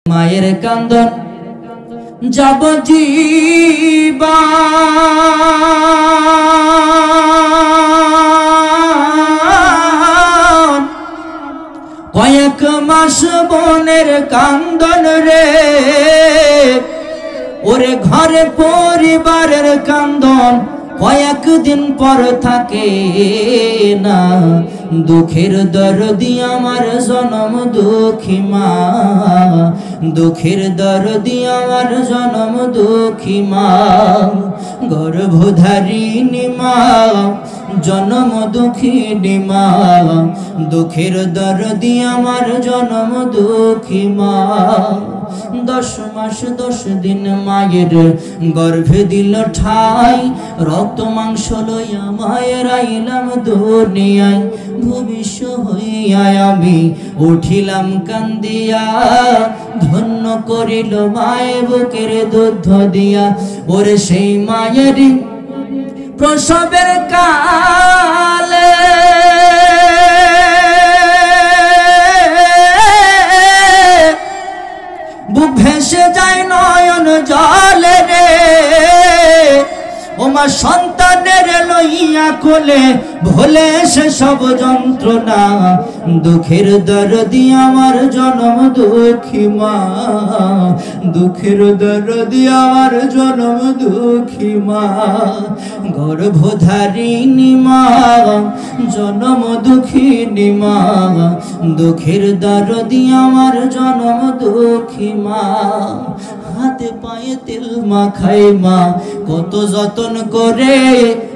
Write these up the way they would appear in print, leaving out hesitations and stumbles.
মায়ের কান্দন যাবজ্জীবন কয়েক মাস বোনের কান্দন রে, ওরে ঘরে পরিবারের কান্দন কয়েকদিন পর থাকে না। দুঃখের দরদি আমার জনম দুঃখী মা, দুঃখের দরদি আমার জনম দুঃখী মা। গর্ভধারিণী মা, জনম দুঃখিনী মা, দুঃখের দরদি আমার জনম দুঃখী মা। 10 মাস 10 দিন মায়ের গর্ভে দিল ঠাই, রক্ত মাংস লইয়া মায়ের আইলাম দুনিয়ায়। ভবিষ্য হইয়া আমি উঠিলাম কান্দিয়া, ধন্য করিল মায়ে বুকের দুধ দিয়া। ওরে সেই মায়েরই প্রসবের কালে বুক ভেসে যায় নয়ন জলে রে, ওমা সন্তানের লইয়া কোলে ভোলে সে সব যন্ত্রণা। দুঃখের দরদি আমার জনম দুঃখী মা, দুঃখের দরদি আমার জনম দুঃখী মা। গর্ভধারিণী মা, জনম দুঃখিনী মা, দুঃখের দরদি আমার জনম দুঃখী মা। হাতে পায়ে তেল মাখাই মা কত যতন করে,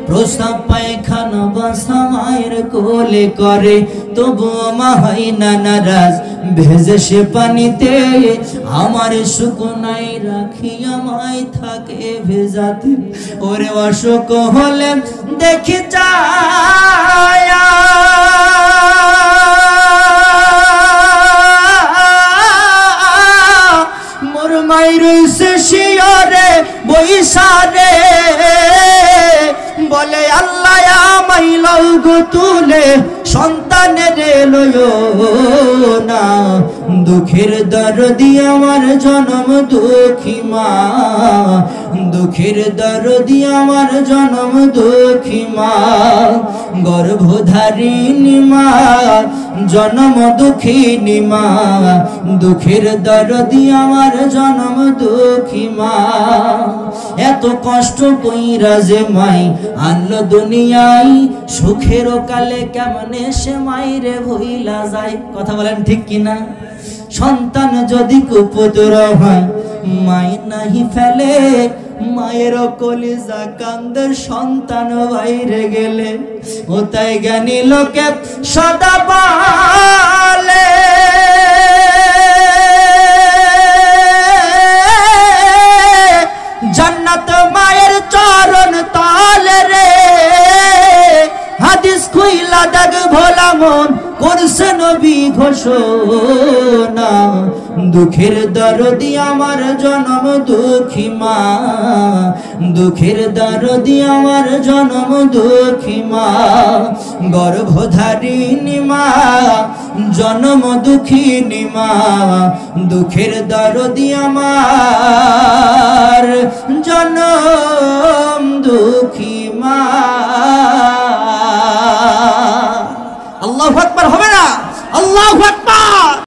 প্রস্তাব পায়খানা বাসা মায়ের কোলে করে। তবু মা হয় না নারাজ, ভেজে সে পানিতে আমার শুকনাই রাখি আমায় থাকে ভেজাতে। ওরে অসুখ হলে দেখি চায়া মোর মায়ের শিয়রে বৈশারে, বলে আল্লাহ আমায় লও গো তুলে সন্তানের লয়ো না। দুঃখের দরদি আমার জনম দুঃখী মা, দুঃখের দরদি আমার জনম দুঃখী মা। গর্ভধারিণী মা, জনম দুঃখিনী মা, দুঃখের দরদি আমার জনম দুঃখী মা। এত কষ্ট কইরা যে মাই আনলো দুনিয়ায়, সুখের কালে কেমনে সে মাইরে ভইলা যায়। কথা বলেন ঠিক কিনা? সন্তান যদি কুপুত্র হয় মাই নাহি ফেলে, মায়ের কলিজা কান্দে সন্তান বাইরে গেলে। ও তাই জ্ঞানী লোকে সদা বলে, জান্নাত মায়ের চরণ তলে রে। হাদিস খুইলা দাগ ভোলা মন করছে নবী ঘোষণা। দুঃখের দরদি আমার জনম দুঃখী মা, দুঃখের দরদি আমার জনম দুঃখী মা। গর্ভধারিণী মা, জনম দুঃখিনী মা, দুঃখের দরদি আমার জনম দুঃখী মা। আল্লাহু আকবার হবে না? আল্লাহু আকবার।